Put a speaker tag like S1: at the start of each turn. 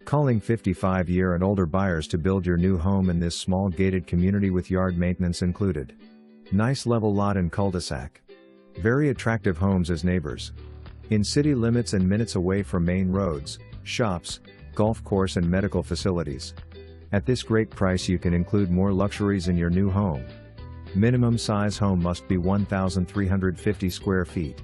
S1: Calling 55-year and older buyers to build your new home in this small gated community with yard maintenance included. Nice level lot and cul-de-sac. Very attractive homes as neighbors. In city limits and minutes away from main roads, shops, golf course and medical facilities. At this great price you can include more luxuries in your new home. Minimum size home must be 1,350 square feet.